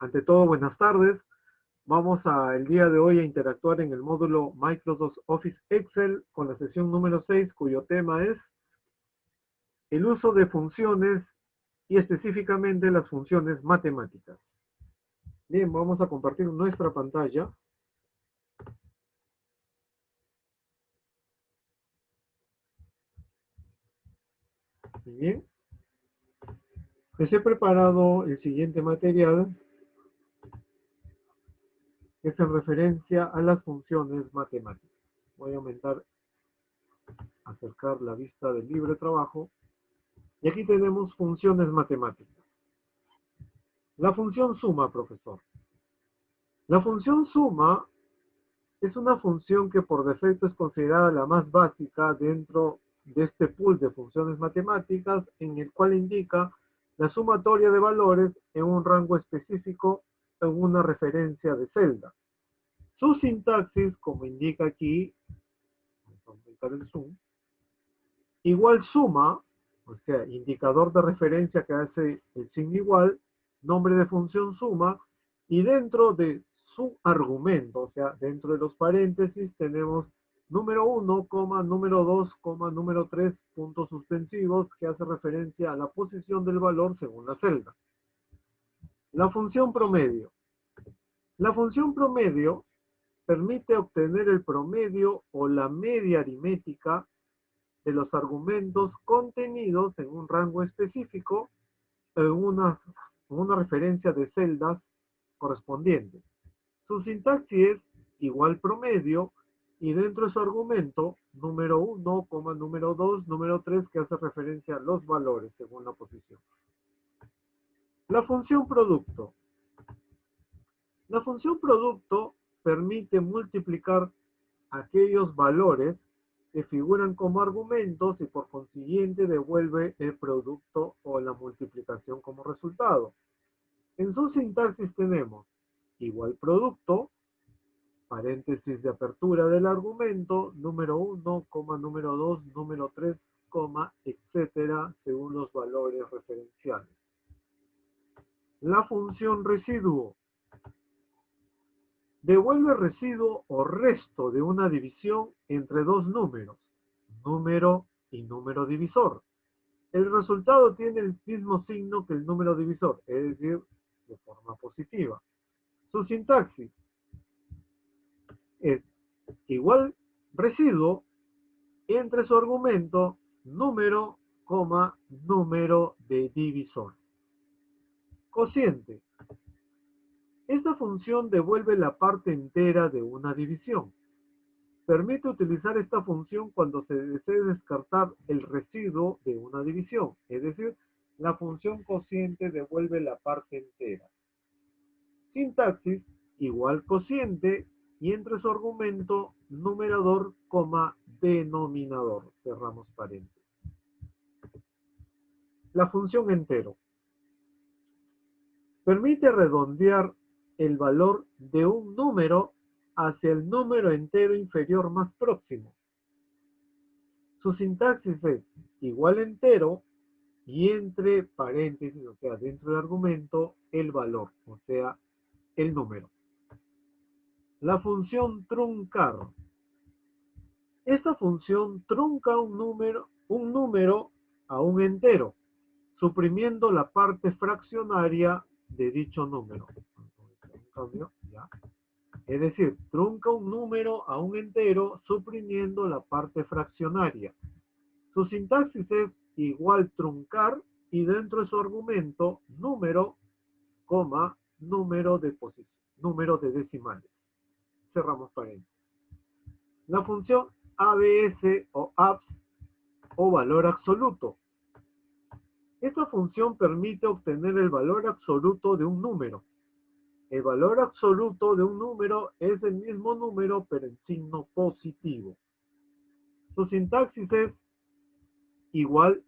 Ante todo, buenas tardes. Vamos el día de hoy a interactuar en el módulo Microsoft Office Excel con la sesión número 6, cuyo tema es el uso de funciones y específicamente las funciones matemáticas. Bien, vamos a compartir nuestra pantalla. Muy bien. Les he preparado el siguiente material, que es en referencia a las funciones matemáticas. Voy a acercar la vista del libre trabajo. Y aquí tenemos funciones matemáticas. La función suma, profesor. La función suma es una función que por defecto es considerada la más básica dentro de este pool de funciones matemáticas, en el cual indica la sumatoria de valores en un rango específico en una referencia de celda. Su sintaxis, como indica aquí, vamos a aumentar el zoom, igual suma, o sea, indicador de referencia que hace el signo igual, nombre de función suma, y dentro de su argumento, o sea, dentro de los paréntesis tenemos número 1, número 2, número 3, puntos suspensivos, que hace referencia a la posición del valor según la celda. La función promedio. La función promedio permite obtener el promedio o la media aritmética de los argumentos contenidos en un rango específico en una referencia de celdas correspondientes. Su sintaxis es igual promedio y dentro de su argumento número 1, número 2, número 3 que hace referencia a los valores según la posición. La función producto. La función producto permite multiplicar aquellos valores que figuran como argumentos y por consiguiente devuelve el producto o la multiplicación como resultado. En su sintaxis tenemos igual producto, paréntesis de apertura del argumento, número 1, número 2, número 3, etcétera, según los valores referenciales. La función residuo devuelve residuo o resto de una división entre dos números, número y número divisor. El resultado tiene el mismo signo que el número divisor, es decir, de forma positiva. Su sintaxis es igual residuo entre su argumento número, número de divisor. Cociente. Esta función devuelve la parte entera de una división. Permite utilizar esta función cuando se desee descartar el residuo de una división, es decir, la función cociente devuelve la parte entera. Sintaxis igual cociente y entre su argumento numerador, denominador. Cerramos paréntesis. La función entero permite redondear el valor de un número hacia el número entero inferior más próximo. Su sintaxis es igual entero y entre paréntesis, o sea, dentro del argumento, el valor, o sea, el número. La función truncar. Esta función trunca un número a un entero, suprimiendo la parte fraccionaria de dicho número. Es decir, trunca un número a un entero, suprimiendo la parte fraccionaria. Su sintaxis es igual truncar y dentro de su argumento número, número de decimales. Cerramos paréntesis. La función ABS o ABS o valor absoluto. Esta función permite obtener el valor absoluto de un número. El valor absoluto de un número es el mismo número pero en signo positivo. Su sintaxis es igual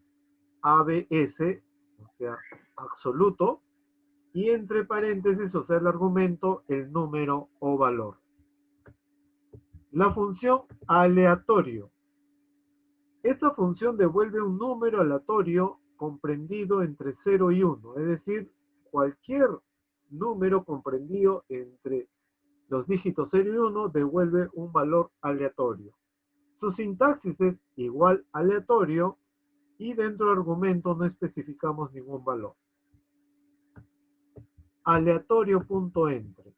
ABS, o sea, absoluto, y entre paréntesis, o sea, el argumento, el número o valor. La función aleatorio. Esta función devuelve un número aleatorio comprendido entre 0 y 1, es decir, cualquier número comprendido entre los dígitos 0 y 1 devuelve un valor aleatorio. Su sintaxis es igual aleatorio y dentro del argumento no especificamos ningún valor. Aleatorio.entre.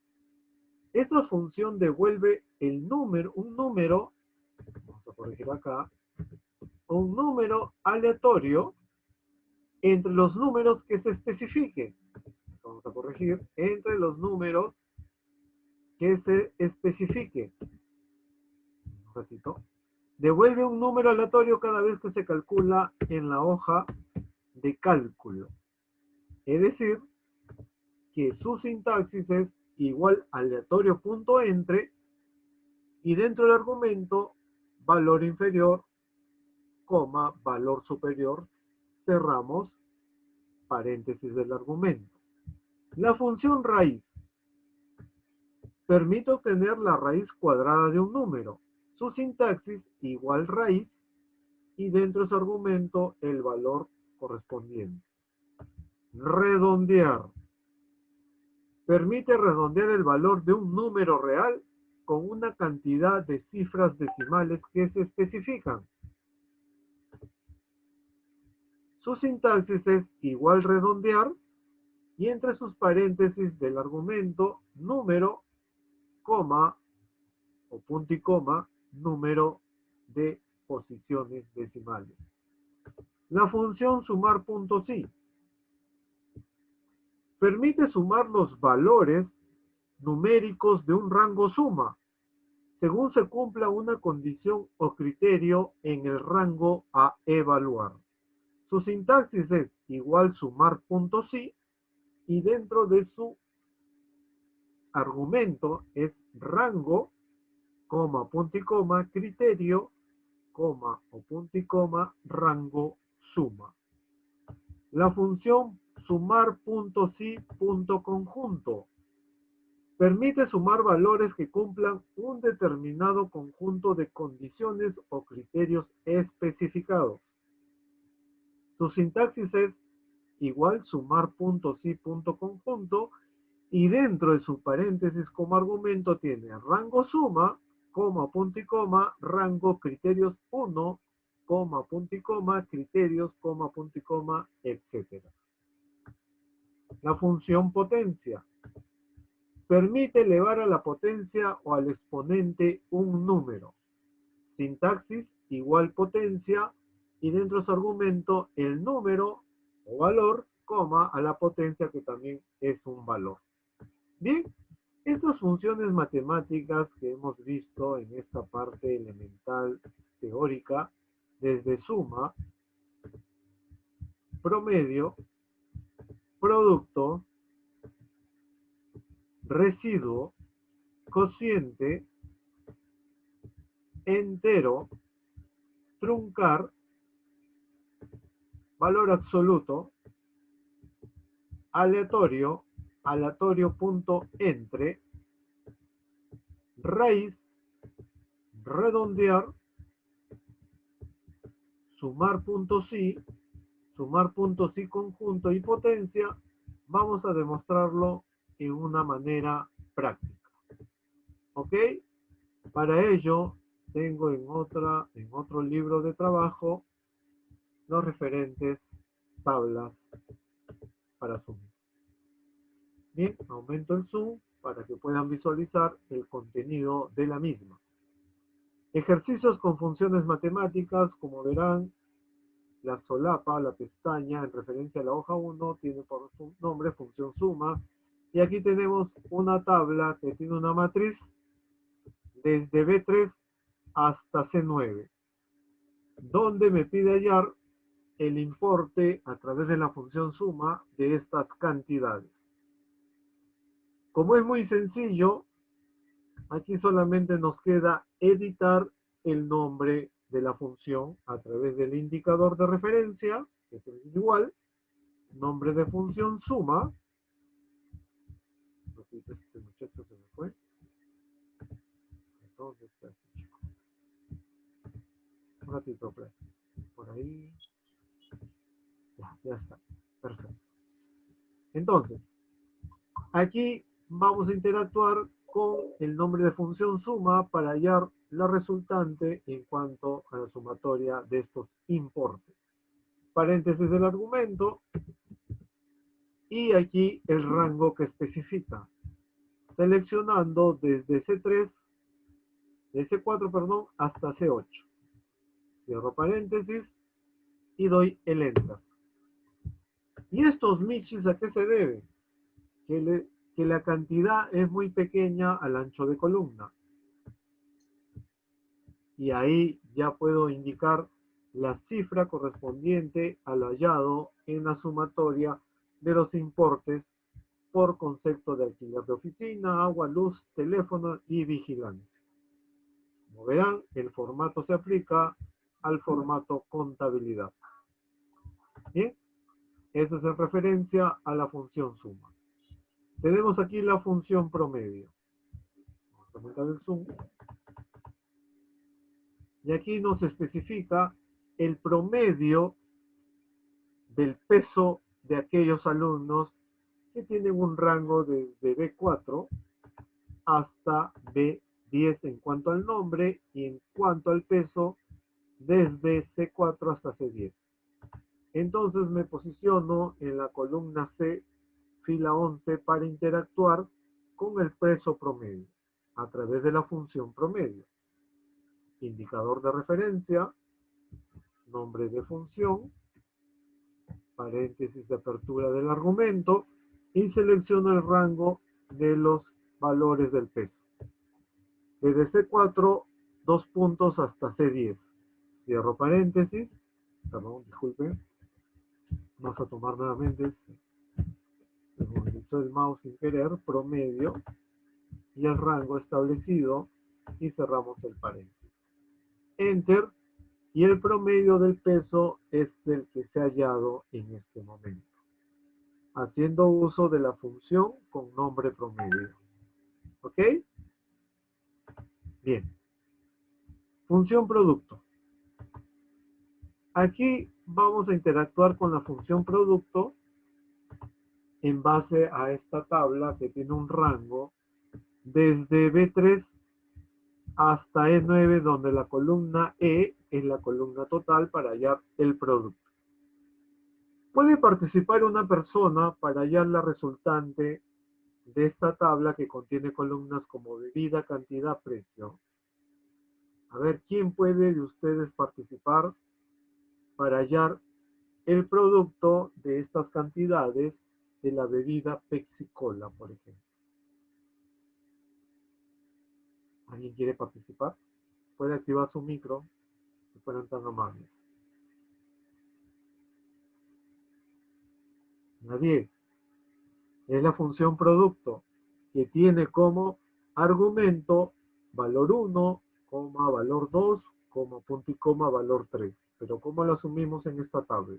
Esta función devuelve un número, vamos a corregir acá, un número aleatorio entre los números que se especifiquen. Vamos a corregir, entre los números que se especifiquen. Un ratito. Devuelve un número aleatorio cada vez que se calcula en la hoja de cálculo. Es decir, que su sintaxis es igual aleatorio.entre y dentro del argumento valor inferior, coma, valor superior, cerramos paréntesis del argumento. La función raíz permite obtener la raíz cuadrada de un número. Su sintaxis igual raíz y dentro de su argumento el valor correspondiente. Redondear. Permite redondear el valor de un número real con una cantidad de cifras decimales que se especifican. Su sintaxis es igual redondear y entre sus paréntesis del argumento número, coma o punto y coma, número de posiciones decimales. La función sumar.si permite sumar los valores numéricos de un rango suma según se cumpla una condición o criterio en el rango a evaluar. Su sintaxis es igual sumar.si y dentro de su argumento es rango, coma, punto y coma, criterio, coma o punto y coma, rango, suma. La función sumar.si.conjunto permite sumar valores que cumplan un determinado conjunto de condiciones o criterios especificados. Su sintaxis es igual sumar.si.conjunto y dentro de su paréntesis como argumento tiene rango suma, coma, punto y coma, rango criterios 1, coma, punto y coma, criterios, coma, punto y coma, etc. La función potencia permite elevar a la potencia o al exponente un número. Sintaxis igual potencia y dentro de su argumento el número o valor, coma, a la potencia que también es un valor. Bien, estas funciones matemáticas que hemos visto en esta parte elemental teórica, desde suma, promedio, producto, residuo, cociente, entero, truncar, valor absoluto, aleatorio, aleatorio.entre, raíz, redondear, sumar.si, sumar.si conjunto y potencia, vamos a demostrarlo en una manera práctica. ¿Ok? Para ello, tengo en otro libro de trabajo los referentes tablas para Zoom. Bien, aumento el zoom para que puedan visualizar el contenido de la misma. Ejercicios con funciones matemáticas, como verán, la solapa, la pestaña en referencia a la hoja 1 tiene por nombre función suma y aquí tenemos una tabla que tiene una matriz desde B3 hasta C9 donde me pide hallar el importe a través de la función suma de estas cantidades. Como es muy sencillo, aquí solamente nos queda editar el nombre de la función a través del indicador de referencia, que es igual, nombre de función suma. Este muchacho se me fue. Entonces, un ratito, por ahí. Ya está. Perfecto. Entonces, Aquí vamos a interactuar con el nombre de función suma para hallar la resultante en cuanto a la sumatoria de estos importes. Paréntesis del argumento y aquí el rango que especifica, seleccionando desde C3, de C4, perdón, hasta C8. Cierro paréntesis y doy el Enter. ¿Y estos michis a qué se debe? Que la cantidad es muy pequeña al ancho de columna. Y ahí ya puedo indicar la cifra correspondiente al hallado en la sumatoria de los importes por concepto de alquiler de oficina, agua, luz, teléfono y vigilancia. Como verán, el formato se aplica al formato contabilidad. Bien, eso es en referencia a la función suma. Tenemos aquí la función promedio. Vamos a aumentar el zoom. Y aquí nos especifica el promedio del peso de aquellos alumnos que tienen un rango desde B4 hasta B10 en cuanto al nombre y en cuanto al peso desde C4 hasta C10. Entonces me posiciono en la columna C, fila 11, para interactuar con el peso promedio a través de la función promedio. Indicador de referencia, nombre de función, paréntesis de apertura del argumento y selecciono el rango de los valores del peso. Desde C4, 2 puntos hasta C10. Cierro paréntesis, perdón, disculpen. Vamos a tomar nuevamente el movimiento del mouse sin querer, promedio y el rango establecido y cerramos el paréntesis. Enter. Y el promedio del peso es el que se ha hallado en este momento, haciendo uso de la función con nombre promedio. ¿Ok? Bien. Función producto. Aquí vamos a interactuar con la función producto en base a esta tabla que tiene un rango desde B3 hasta E9, donde la columna E es la columna total para hallar el producto. Puede participar una persona para hallar la resultante de esta tabla que contiene columnas como bebida, cantidad, precio. A ver, ¿quién puede de ustedes participar para hallar el producto de estas cantidades de la bebida Pepsi Cola, por ejemplo? ¿Alguien quiere participar? Puede activar su micro, si fueran tan amables. Nadie. Es la función producto, que tiene como argumento valor 1, valor 2, punto y coma, valor 3. Pero ¿cómo lo asumimos en esta tabla?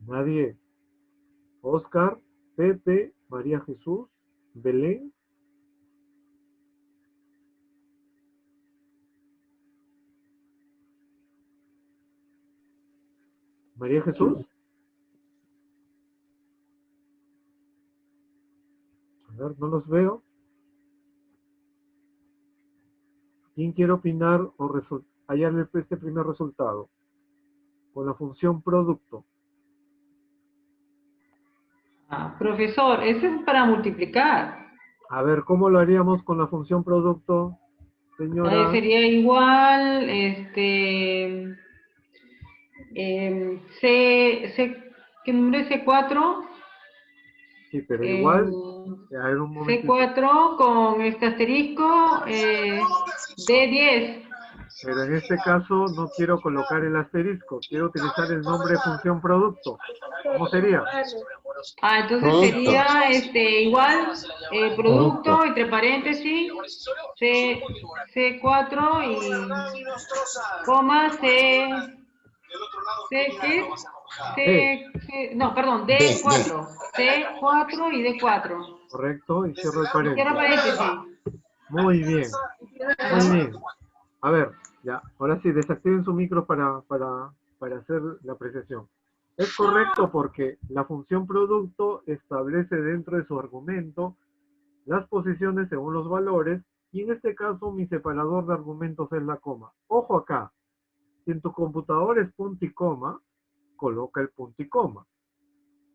Nadie. Oscar, Pepe, María Jesús, Belén. María Jesús. A ver, no los veo. ¿Quién quiere opinar o hallarle este primer resultado? Con la función producto. Profesor, ese es para multiplicar. A ver, ¿cómo lo haríamos con la función producto, señora? Sería igual, ¿qué número es C4? Sí, pero igual, a ver un momentito. C4 con este asterisco, D10. Pero en este caso no quiero colocar el asterisco, quiero utilizar el nombre de función producto. ¿Cómo sería? Entonces Producto. sería igual, producto, entre paréntesis, C4 y coma no, perdón, D4. C4 y D4. Correcto, y cierro el Cierro paréntesis. paréntesis. Muy bien, muy bien. A ver, ya, ahora sí, desactiven su micro para hacer la apreciación. Es correcto porque la función producto establece dentro de su argumento las posiciones según los valores y en este caso mi separador de argumentos es la coma. Ojo acá, si en tu computador es punto y coma, coloca el punto y coma.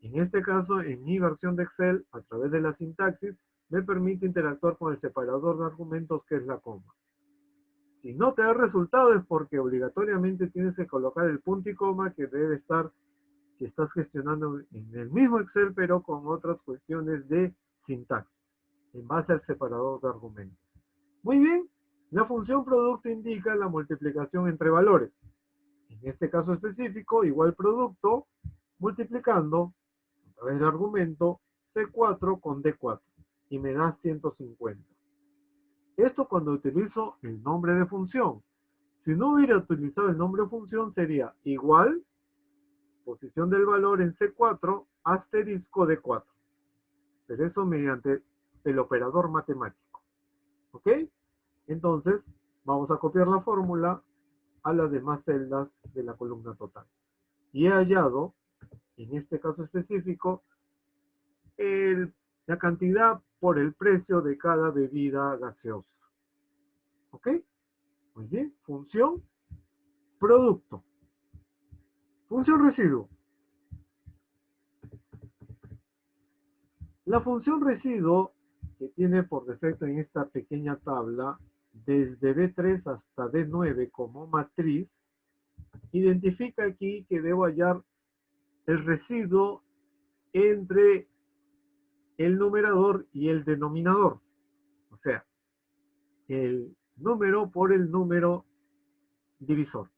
En este caso, en mi versión de Excel, a través de la sintaxis, me permite interactuar con el separador de argumentos que es la coma. Si no te da resultado es porque obligatoriamente tienes que colocar el punto y coma que debe estar, que estás gestionando en el mismo Excel, pero con otras cuestiones de sintaxis, en base al separador de argumentos. Muy bien, la función producto indica la multiplicación entre valores. En este caso específico, igual producto, multiplicando a través del argumento C4 con D4 y me da 150. Esto cuando utilizo el nombre de función. Si no hubiera utilizado el nombre de función sería igual, posición del valor en C4, asterisco D4. Pero eso mediante el operador matemático. ¿Ok? Entonces, vamos a copiar la fórmula a las demás celdas de la columna total. Y he hallado, en este caso específico, la cantidad por el precio de cada bebida gaseosa. ¿Ok? Muy bien. Función producto. Función residuo. La función residuo, que tiene por defecto en esta pequeña tabla, desde B3 hasta D9 como matriz, identifica aquí que debo hallar el residuo entre el numerador y el denominador. O sea, el número por el número divisor.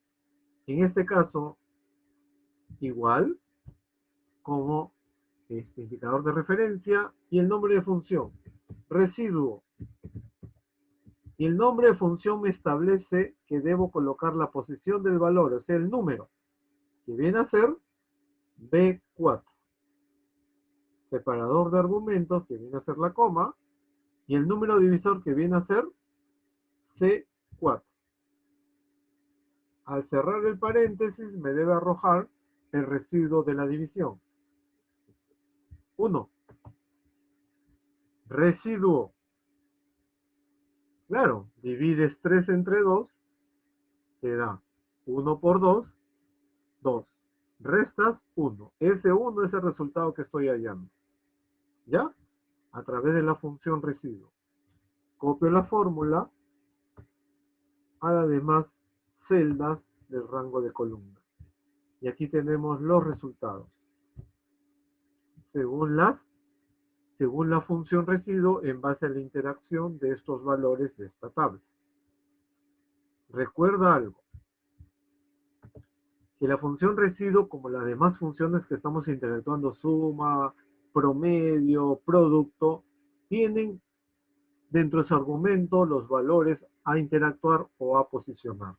En este caso, igual como este indicador de referencia y el nombre de función, residuo. Y el nombre de función me establece que debo colocar la posición del valor, o sea, el número, que viene a ser B4. Separador de argumentos, que viene a ser la coma, y el número divisor, que viene a ser C4. Al cerrar el paréntesis, me debe arrojar el residuo de la división. 1. Residuo. Claro, divides 3 entre 2, te da 1 por 2, 2. Restas 1. Ese 1 es el resultado que estoy hallando. ¿Ya? A través de la función residuo. Copio la fórmula a las demás celdas del rango de columna. Y aquí tenemos los resultados. Según la función residuo en base a la interacción de estos valores de esta tabla. Recuerda algo, que la función residuo, como las demás funciones que estamos interactuando, suma, promedio, producto, tienen dentro de su argumento los valores a interactuar o a posicionar.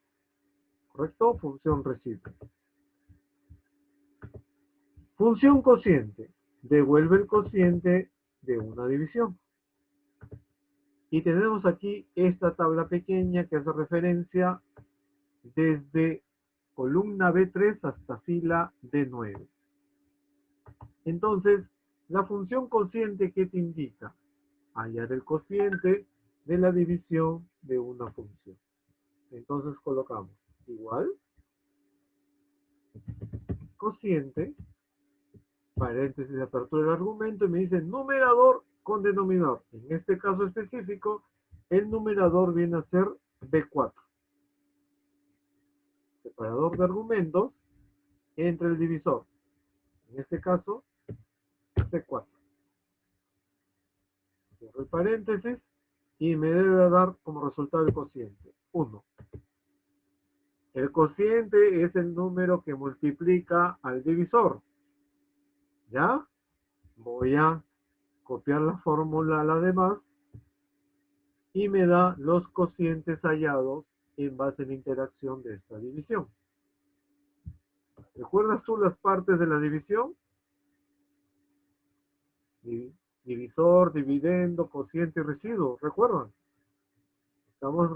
¿Correcto? Función residuo. Función cociente. Devuelve el cociente de una división. Y tenemos aquí esta tabla pequeña que hace referencia desde columna B3 hasta fila D9. Entonces, la función cociente, ¿qué te indica? Hallar el cociente de la división de una función. Entonces colocamos igual, cociente, paréntesis de apertura del argumento, y me dice numerador con denominador. En este caso específico, el numerador viene a ser B4. Separador de argumentos entre el divisor. En este caso, C4. Cierro el paréntesis y me debe dar como resultado el cociente, 1. El cociente es el número que multiplica al divisor. ¿Ya? Voy a copiar la fórmula a la demás y me da los cocientes hallados en base a la interacción de esta división. ¿Recuerdas tú las partes de la división? Divisor, dividendo, cociente y residuo. ¿Recuerdan? Estamos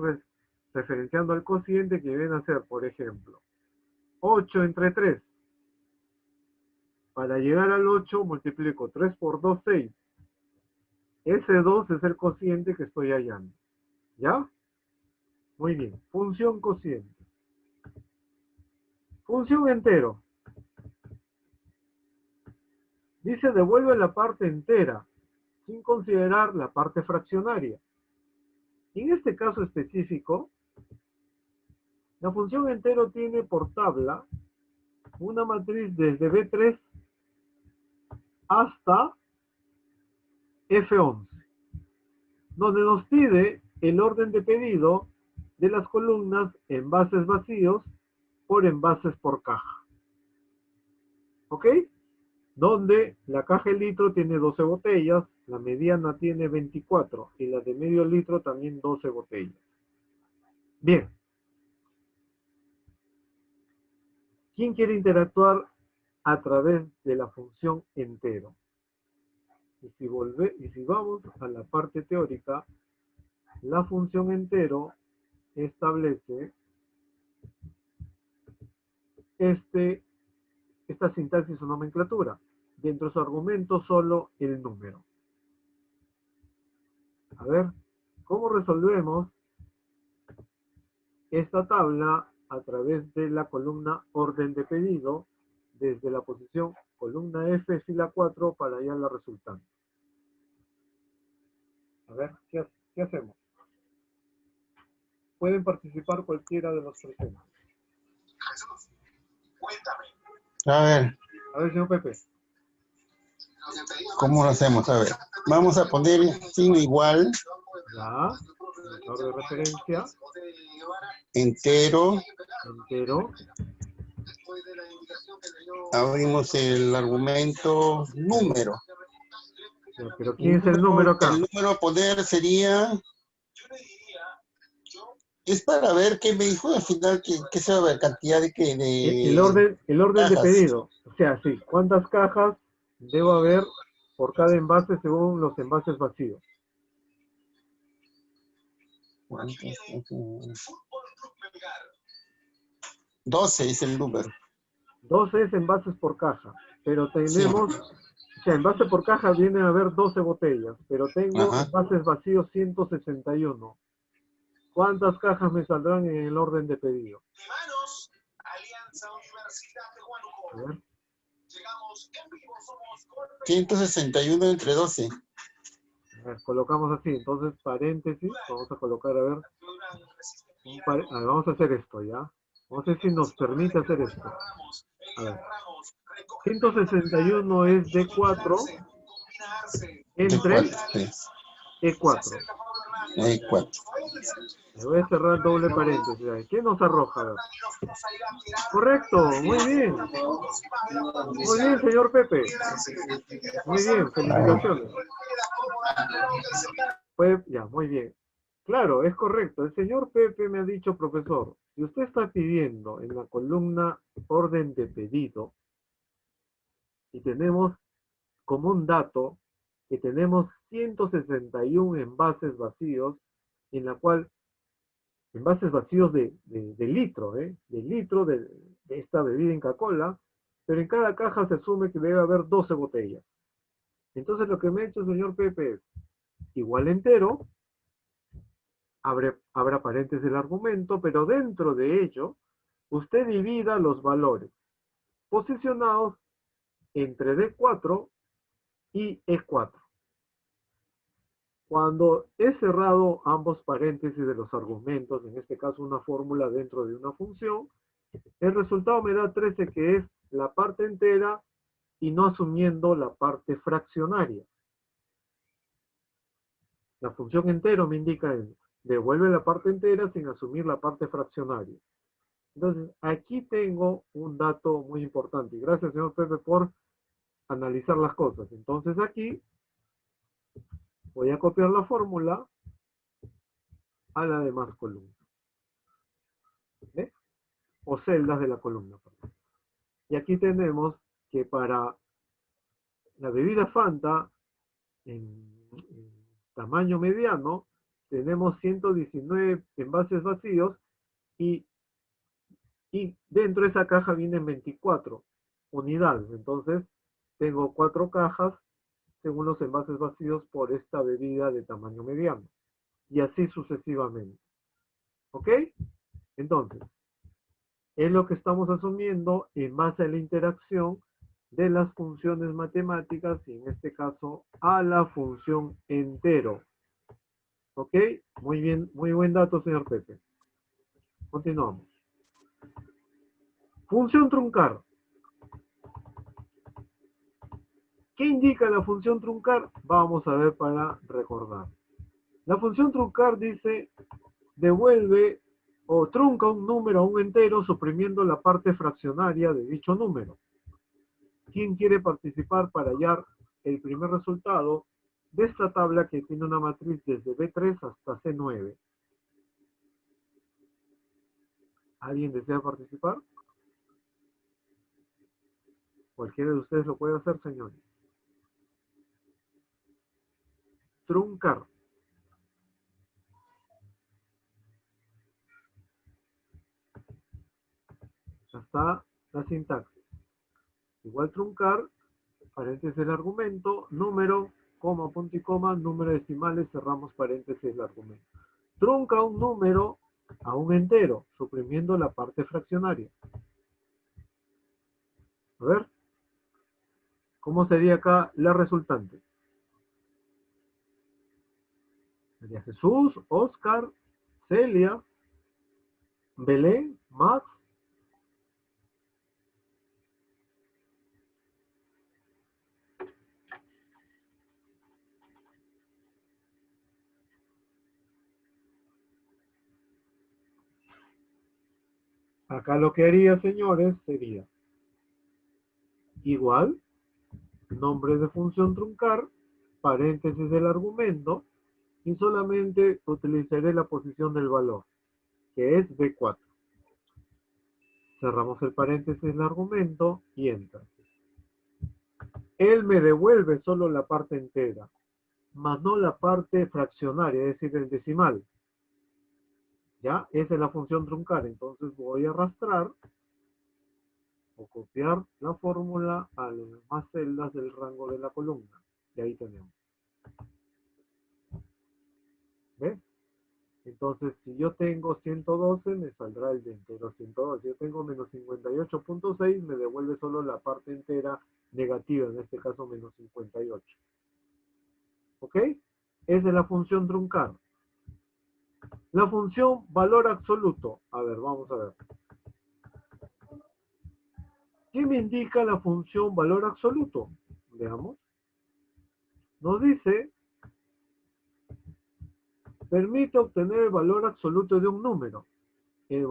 referenciando al cociente que viene a ser, por ejemplo, 8 entre 3. Para llegar al 8 multiplico 3 por 2, 6. Ese 2 es el cociente que estoy hallando. ¿Ya? Muy bien. Función cociente. Función entero. Dice devuelve la parte entera, sin considerar la parte fraccionaria. En este caso específico, la función entero tiene por tabla una matriz desde B3 hasta F11, donde nos pide el orden de pedido de las columnas envases vacíos por envases por caja. ¿Ok? Donde la caja de litro tiene 12 botellas, la mediana tiene 24 y la de medio litro también 12 botellas. Bien. ¿Quién quiere interactuar a través de la función entero? Y si vamos a la parte teórica, la función entero establece esta sintaxis o nomenclatura. Dentro de su argumento solo el número. A ver, ¿cómo resolvemos esta tabla a través de la columna orden de pedido desde la posición columna F fila 4 para hallar la resultante? A ver, ¿qué hacemos? Pueden participar cualquiera de los presentes. A ver, señor Pepe. ¿cómo lo hacemos? A ver, vamos a poner signo igual. Ya, marcador de referencia. Entero. Entero. Abrimos el argumento número. Ya, pero ¿quién es el número acá? El número a poner sería... Es para ver qué me dijo al final, qué se va a ver, cantidad de que El orden de cajas. pedido. O sea, sí, ¿cuántas cajas debo haber por cada envase según los envases vacíos? 12 es el número. 12 es envases por caja, pero tenemos, o sea, envase por caja viene a haber 12 botellas, pero tengo envases vacíos 161. ¿Cuántas cajas me saldrán en el orden de pedido? A ver. 161 entre 12. A ver, colocamos así, entonces paréntesis, vamos a colocar, a ver, vamos a hacer esto, ¿ya? Vamos a ver si nos permite hacer esto. A ver, 161 es D4 entre E4. E4. Le voy a cerrar doble paréntesis. ¿Qué nos arroja? A ver. Correcto, muy bien. Muy bien, señor Pepe. Muy bien, felicitaciones. Ya, muy bien. Claro, es correcto. El señor Pepe me ha dicho, profesor, si usted está pidiendo en la columna orden de pedido y tenemos como un dato que tenemos 161 envases vacíos, en la cual, envases vacíos de litro, de litro de esta bebida Inca Kola, pero en cada caja se asume que debe haber 12 botellas. Entonces lo que me ha hecho el señor Pepe es igual entero, abra paréntesis el argumento, pero dentro de ello, usted divida los valores posicionados entre D4 y E4. Cuando he cerrado ambos paréntesis de los argumentos, en este caso una fórmula dentro de una función, el resultado me da 13, que es la parte entera y no asumiendo la parte fraccionaria. La función entero me indica devuelve la parte entera sin asumir la parte fraccionaria. Entonces, aquí tengo un dato muy importante. Y gracias, señor Pepe, por analizar las cosas. Entonces, aquí voy a copiar la fórmula a la demás columna. ¿Ve? O celdas de la columna. Y aquí tenemos que para la bebida Fanta, en tamaño mediano, tenemos 119 envases vacíos y dentro de esa caja vienen 24 unidades. Entonces, tengo 4 cajas según los envases vacíos por esta bebida de tamaño mediano. Y así sucesivamente. ¿Ok? Entonces, es lo que estamos asumiendo en base a la interacción de las funciones matemáticas y en este caso a la función entero. ¿Ok? Muy bien, muy buen dato, señor Pepe. Continuamos. Función truncar. ¿Qué indica la función truncar? Vamos a ver para recordar. La función truncar dice, devuelve o trunca un número a un entero suprimiendo la parte fraccionaria de dicho número. ¿Quién quiere participar para hallar el primer resultado de esta tabla que tiene una matriz desde B3 hasta C9? ¿Alguien desea participar? Cualquiera de ustedes lo puede hacer, señores. Truncar. Ya está la sintaxis. Igual truncar, paréntesis el argumento, número, coma, punto y coma, número decimales, cerramos paréntesis el argumento. Trunca un número a un entero, suprimiendo la parte fraccionaria. A ver, ¿cómo sería acá la resultante? Sería Jesús, Oscar, Celia, Belén, Max. Acá lo que haría, señores, sería igual, nombre de función truncar, paréntesis del argumento, y solamente utilizaré la posición del valor, que es B4. Cerramos el paréntesis del argumento y entra. Él me devuelve solo la parte entera, más no la parte fraccionaria, es decir, el decimal. ¿Ya? Esa es la función truncar. Entonces voy a arrastrar o copiar la fórmula a las demás celdas del rango de la columna. Y ahí tenemos. ¿Ves? Entonces, si yo tengo 112, me saldrá el de entero 112. Si yo tengo menos 58.6, me devuelve solo la parte entera negativa, en este caso menos 58. ¿Ok? Esa es la función truncar. La función valor absoluto. A ver, vamos a ver. ¿Qué me indica la función valor absoluto? Veamos. Nos dice, permite obtener el valor absoluto de un número. El